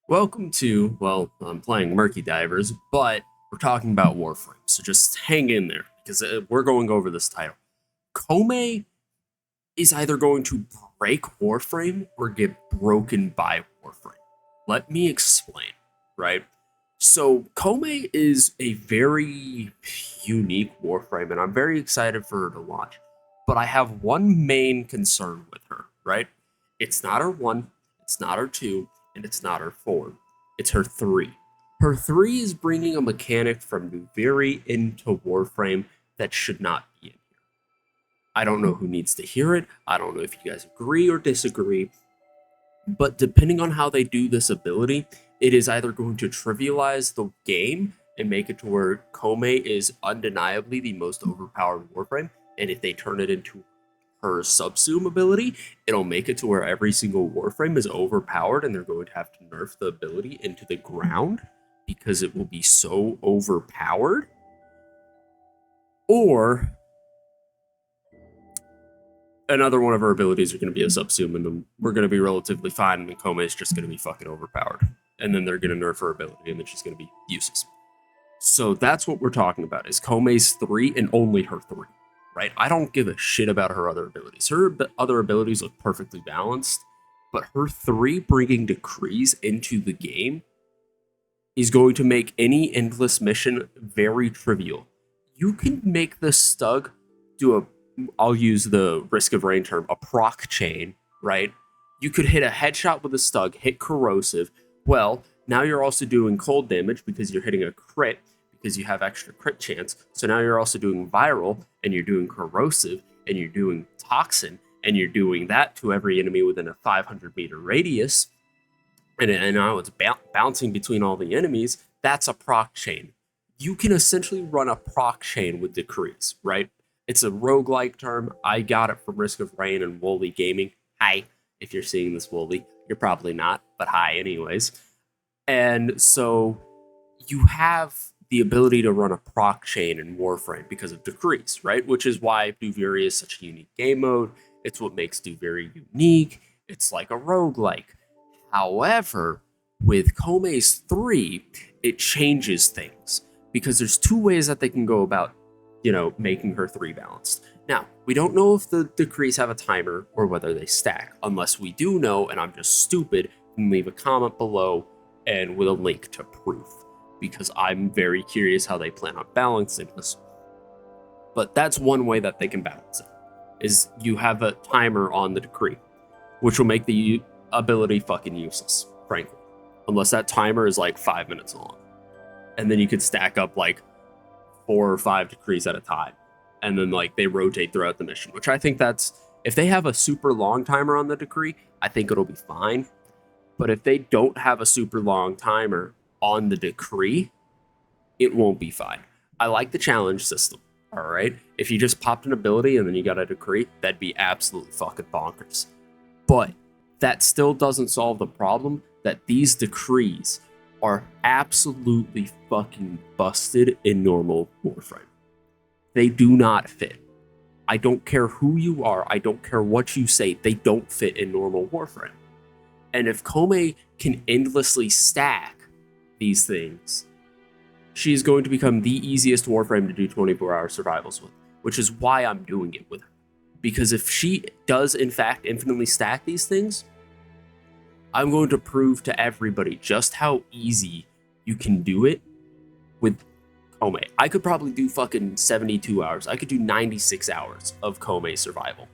Welcome to, well, I'm playing Murky Divers, but we're talking about Warframe, so just hang in there because we're going over this title. Koumei is either going to break Warframe or get broken by Warframe. Let me explain, right? So, Koumei is a very unique Warframe, and I'm very excited for her to launch. But I have one main concern with her, right? It's not her one, it's not her two, and it's not her four. It's her three. Her three is bringing a mechanic from Nuviri into Warframe that should not be in here. I don't know who needs to hear it. I don't know if you guys agree or disagree. But depending on how they do this ability, it is either going to trivialize the game and make it to where Koumei is undeniably the most overpowered Warframe. And if they turn it into her subsume ability, it'll make it to where every single Warframe is overpowered and they're going to have to nerf the ability into the ground because it will be so overpowered. Or another one of her abilities are going to be a subsume, and we're going to be relatively fine, and Koumei is just going to be fucking overpowered. And then they're going to nerf her ability, and then she's going to be useless. So that's what we're talking about, is Koumei's three and only her three, right? I don't give a shit about her other abilities. Her other abilities look perfectly balanced, but her three bringing decrees into the game is going to make any endless mission very trivial. You can make the Stug do I'll use the risk of rain term, a proc chain, right? You could hit a headshot with a Stug, hit corrosive. Well, now you're also doing cold damage because you're hitting a crit because you have extra crit chance. So now you're also doing viral and you're doing corrosive and you're doing toxin and you're doing that to every enemy within a 500-meter radius. And now it's bouncing between all the enemies. That's a proc chain. You can essentially run a proc chain with decrees, right? It's a roguelike term. I got it from Risk of Rain and Wooly Gaming. Hi, if you're seeing this, Wooly. You're probably not, but hi anyways. And so you have the ability to run a proc chain in Warframe because of decrees, right? Which is why Duviri is such a unique game mode. It's what makes Duviri unique. It's like a roguelike. However, with Koumei's 3, it changes things because there's two ways that they can go about making her 3 balanced. Now, we don't know if the decrees have a timer or whether they stack. Unless we do know, and I'm just stupid, then leave a comment below and with a link to proof, because I'm very curious how they plan on balancing this. But that's one way that they can balance it, is you have a timer on the decree, which will make the ability fucking useless, frankly. Unless that timer is like 5 minutes long. And then you could stack up like 4 or 5 decrees at a time, and then like they rotate throughout the mission, which I think that's, if they have a super long timer on the decree, I think it'll be fine. But if they don't have a super long timer on the decree, it won't be fine. I like the challenge system, all right? If you just popped an ability and then you got a decree, that'd be absolutely fucking bonkers. But that still doesn't solve the problem that these decrees are absolutely fucking busted in normal Warframe. They do not fit. I don't care who you are. I don't care what you say. They don't fit in normal Warframe. And if Koumei can endlessly stack these things, she's going to become the easiest Warframe to do 24-hour survivals with, which is why I'm doing it with her. Because if she does, in fact, infinitely stack these things, I'm going to prove to everybody just how easy you can do it with Koumei. I could probably do fucking 72 hours. I could do 96 hours of Koumei survival.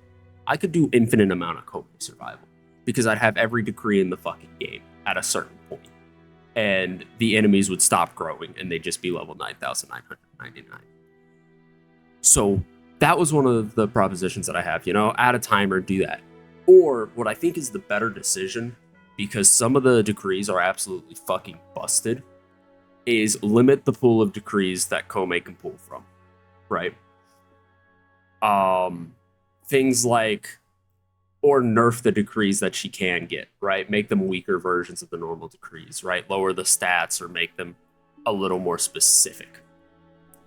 I could do infinite amount of Koumei survival because I'd have every decree in the fucking game at a certain point. And the enemies would stop growing and they'd just be level 9,999. So that was one of the propositions that I have, add a timer, do that. Or what I think is the better decision, because some of the decrees are absolutely fucking busted, is limit the pool of decrees that Koumei can pull from, right? Things like, or nerf the decrees that she can get, right? Make them weaker versions of the normal decrees, right? Lower the stats or make them a little more specific,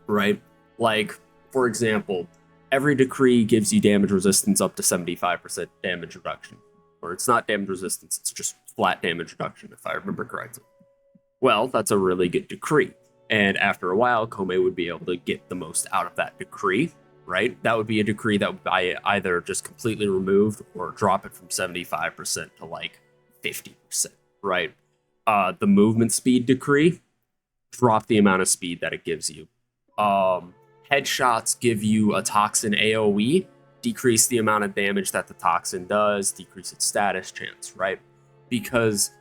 right? Like, for example, every decree gives you damage resistance up to 75% damage reduction. Or it's not damage resistance, it's just flat damage reduction, if I remember correctly. Well, that's a really good decree. And after a while, Koumei would be able to get the most out of that decree, right? That would be a decree that would be either just completely removed or drop it from 75% to like 50%, right? The movement speed decree, drop the amount of speed that it gives you. Headshots give you a toxin AoE, decrease the amount of damage that the toxin does, decrease its status chance, right? Because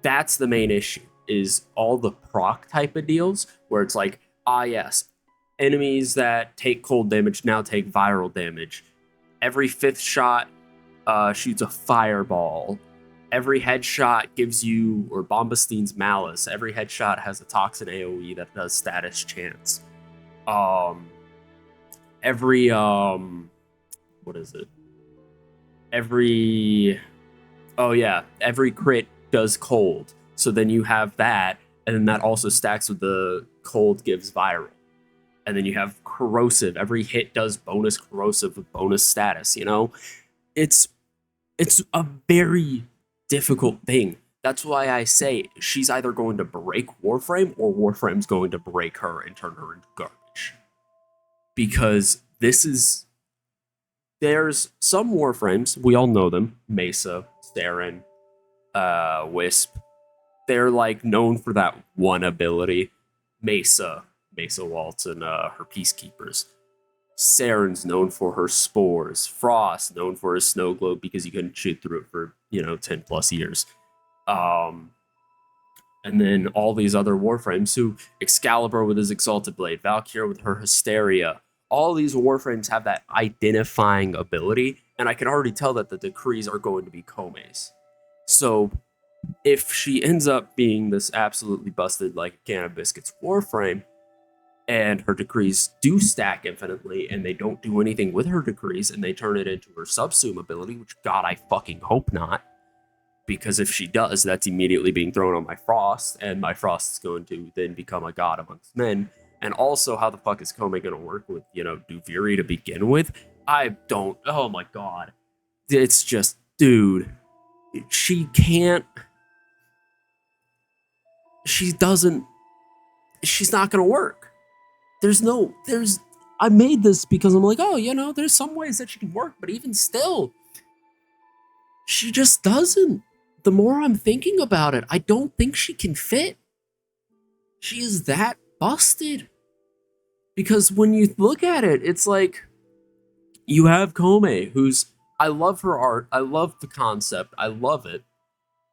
that's the main issue, is all the proc type of deals where it's like, yes, enemies that take cold damage now take viral damage. Every 5th shot shoots a fireball. Every headshot gives you, or Bombastein's Malice, every headshot has a toxin AoE that does status chance. Every crit does cold. So then you have that, and then that also stacks with the cold gives viral. And then you have corrosive. Every hit does bonus corrosive with bonus status, you know? It's a very difficult thing. That's why I say she's either going to break Warframe or Warframe's going to break her and turn her into garbage. Because there's some Warframes, we all know them, Mesa, Saren, Wisp. They're like known for that one ability. Mesa Waltz, and her Peacekeepers. Saren's known for her spores. Frost, known for his snow globe because you couldn't shoot through it for, 10 plus years. And then all these other Warframes who, Excalibur with his Exalted Blade, Valkyria with her Hysteria. All these Warframes have that identifying ability, and I can already tell that the decrees are going to be Koumei's. So if she ends up being this absolutely busted like a can of biscuits Warframe, and her decrees do stack infinitely, and they don't do anything with her decrees, and they turn it into her subsume ability, which, God, I fucking hope not. Because if she does, that's immediately being thrown on my Frost, and my Frost is going to then become a god amongst men. And also, how the fuck is Koumei going to work with, Duviri to begin with? Oh my God. It's just, dude, she's not going to work. I made this because I'm like, there's some ways that she can work, but even still, she just doesn't. The more I'm thinking about it, I don't think she can fit. She is that busted. Because when you look at it, it's like, you have Koumei, I love her art, I love the concept, I love it,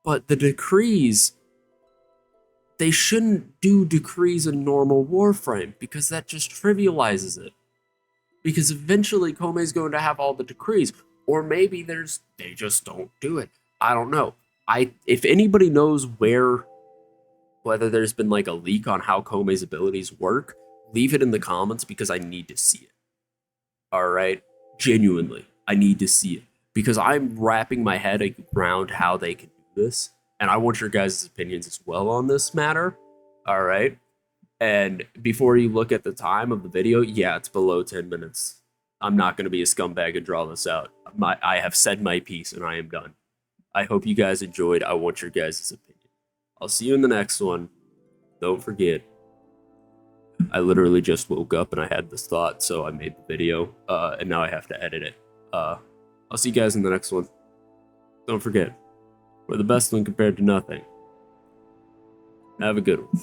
but the decrees, they shouldn't do decrees in normal Warframe, because that just trivializes it. Because eventually Koumei's going to have all the decrees, or maybe they just don't do it. I don't know. If anybody knows whether there's been like a leak on how Koumei's abilities work, leave it in the comments, because I need to see it. All right? Genuinely, I need to see it, because I'm wrapping my head around how they can do this. And I want your guys' opinions as well on this matter. All right. And before you look at the time of the video, yeah, it's below 10 minutes. I'm not going to be a scumbag and draw this out. I have said my piece and I am done. I hope you guys enjoyed. I want your guys' opinion. I'll see you in the next one. Don't forget, I literally just woke up and I had this thought, so I made the video, and now I have to edit it. I'll see you guys in the next one. Don't forget, we're the best when compared to nothing. Have a good one.